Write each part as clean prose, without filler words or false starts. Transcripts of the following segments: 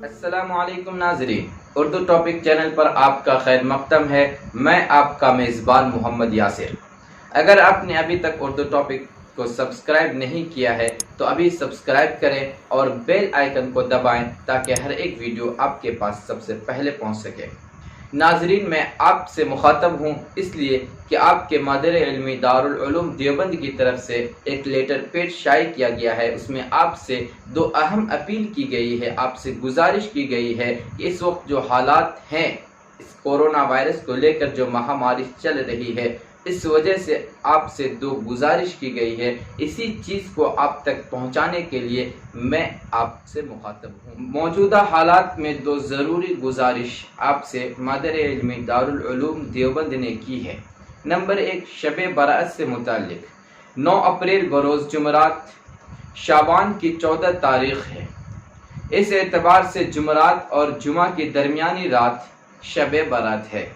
السلام علیکم ناظرین، اردو ٹاپک چینل پر آپ کا خیر مقدم ہے۔ میں آپ کا میزبان محمد یاسر۔ اگر آپ نے ابھی تک اردو ٹاپک کو سبسکرائب نہیں کیا ہے تو ابھی سبسکرائب کریں اور بیل آئیکن کو دبائیں تاکہ ہر ایک ویڈیو آپ کے پاس سب سے پہلے پہنچ سکے۔ ناظرین، میں آپ سے مخاطب ہوں اس لیے کہ آپ کے مادر علمی دارالعلوم دیوبند کی طرف سے ایک لیٹر پیڈ شائع کیا گیا ہے۔ اس میں آپ سے دو اہم اپیل کی گئی ہے، آپ سے گزارش کی گئی ہے کہ اس وقت جو حالات ہیں، اس کورونا وائرس کو لے کر جو مہاماری چل رہی ہے، اس وجہ سے آپ سے دو گزارش کی گئی ہے۔ اسی چیز کو آپ تک پہنچانے کے لیے میں آپ سے مخاطب ہوں۔ موجودہ حالات میں دو ضروری گزارش آپ سے مادر علمی دارالعلوم دیوبند نے کی ہے۔ نمبر 1، شب برأت سے متعلق 9 اپریل بروز جمعرات شعبان کی 14 تاریخ ہے۔ اس اعتبار سے جمعرات اور جمعہ کی درمیانی رات شب برأت ہے۔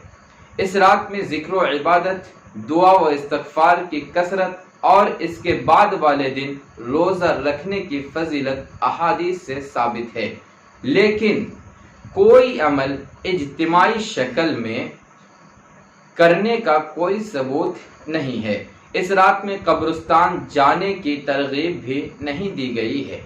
اس رات میں ذکر و عبادت، دعا و استغفار کی کثرت اور اس کے بعد والے دن روزہ رکھنے کی فضیلت احادیث سے ثابت ہے، لیکن کوئی عمل اجتماعی شکل میں کرنے کا کوئی ثبوت نہیں ہے۔ اس رات میں قبرستان جانے کی ترغیب بھی نہیں دی گئی ہے۔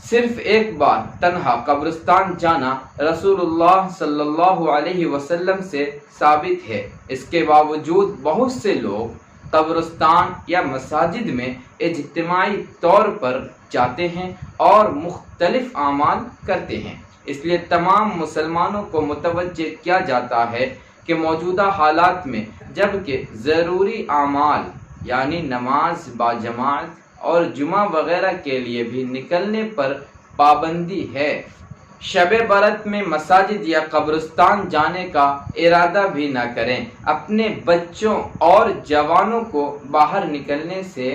صرف ایک بار تنہا قبرستان جانا رسول اللہ صلی اللہ علیہ وسلم سے ثابت ہے۔ اس کے باوجود بہت سے لوگ قبرستان یا مساجد میں اجتماعی طور پر جاتے ہیں اور مختلف اعمال کرتے ہیں۔ اس لیے تمام مسلمانوں کو متوجہ کیا جاتا ہے کہ موجودہ حالات میں جبکہ ضروری اعمال یعنی نماز باجماعت اور جمعہ وغیرہ کے لیے بھی نکلنے پر پابندی ہے، شب برأت میں مساجد یا قبرستان جانے کا ارادہ بھی نہ کریں۔ اپنے بچوں اور جوانوں کو باہر نکلنے سے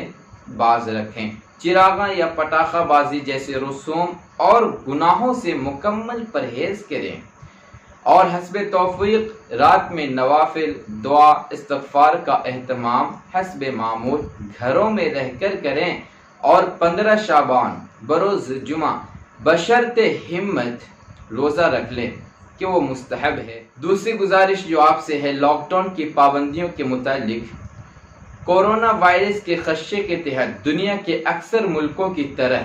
باز رکھیں۔ چراغاں یا پٹاخہ بازی جیسے رسوم اور گناہوں سے مکمل پرہیز کریں اور حسب توفیق رات میں نوافل، دعا، استغفار کا اہتمام حسب معمول گھروں میں رہ کر کریں اور 15 شعبان بروز جمعہ بشرط ہمت روزہ رکھ لیں کہ وہ مستحب ہے۔ دوسری گزارش جو آپ سے ہے لاک ڈاؤن کی پابندیوں کے متعلق۔ کورونا وائرس کے خدشے کے تحت دنیا کے اکثر ملکوں کی طرح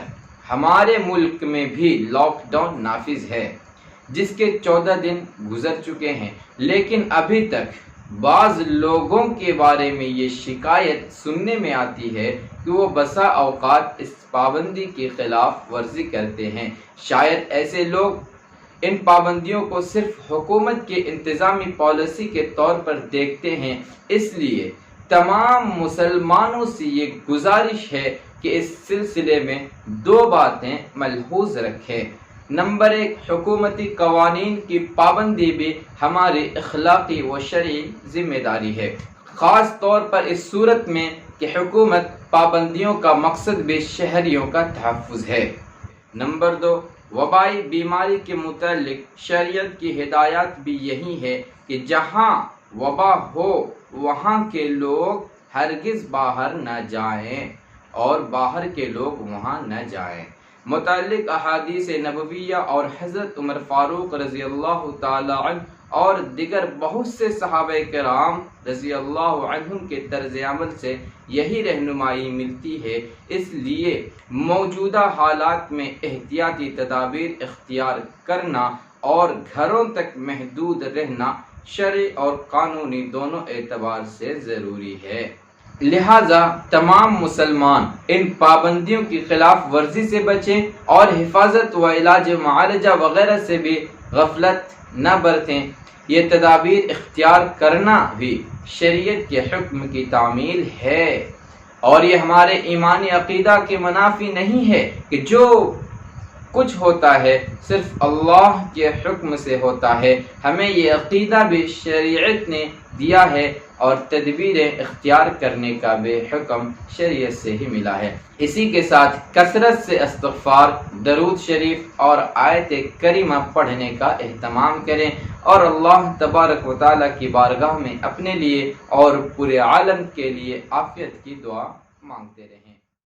ہمارے ملک میں بھی لاک ڈاؤن نافذ ہے، جس کے 14 دن گزر چکے ہیں، لیکن ابھی تک بعض لوگوں کے بارے میں یہ شکایت سننے میں آتی ہے کہ وہ بسا اوقات اس پابندی کی خلاف ورزی کرتے ہیں۔ شاید ایسے لوگ ان پابندیوں کو صرف حکومت کی انتظامی پالیسی کے طور پر دیکھتے ہیں، اس لیے تمام مسلمانوں سے یہ گزارش ہے کہ اس سلسلے میں 2 باتیں ملحوظ رکھیں۔ نمبر 1، حکومتی قوانین کی پابندی بھی ہماری اخلاقی و شرعی ذمہ داری ہے، خاص طور پر اس صورت میں کہ حکومت پابندیوں کا مقصد بھی شہریوں کا تحفظ ہے۔ نمبر 2، وبائی بیماری کے متعلق شریعت کی ہدایات بھی یہی ہے کہ جہاں وبا ہو وہاں کے لوگ ہرگز باہر نہ جائیں اور باہر کے لوگ وہاں نہ جائیں۔ متعلق احادیث نبویہ اور حضرت عمر فاروق رضی اللہ تعالی عنہ اور دیگر بہت سے صحابہ کرام رضی اللہ عنہم کے طرز عمل سے یہی رہنمائی ملتی ہے۔ اس لیے موجودہ حالات میں احتیاطی تدابیر اختیار کرنا اور گھروں تک محدود رہنا شرعی اور قانونی دونوں اعتبار سے ضروری ہے۔ لہذا تمام مسلمان ان پابندیوں کی خلاف ورزی سے بچیں اور حفاظت و علاج معالجہ وغیرہ سے بھی غفلت نہ برتیں۔ یہ تدابیر اختیار کرنا بھی شریعت کے حکم کی تعمیل ہے اور یہ ہمارے ایمانی عقیدہ کے منافی نہیں ہے کہ جو کچھ ہوتا ہے صرف اللہ کے حکم سے ہوتا ہے۔ ہمیں یہ عقیدہ بھی شریعت نے دیا ہے اور تدبیریں اختیار کرنے کا بھی حکم شریعت سے ہی ملا ہے۔ اسی کے ساتھ کثرت سے استغفار، درود شریف اور آیت کریمہ پڑھنے کا اہتمام کریں اور اللہ تبارک و تعالیٰ کی بارگاہ میں اپنے لیے اور پورے عالم کے لیے عافیت کی دعا مانگتے رہیں۔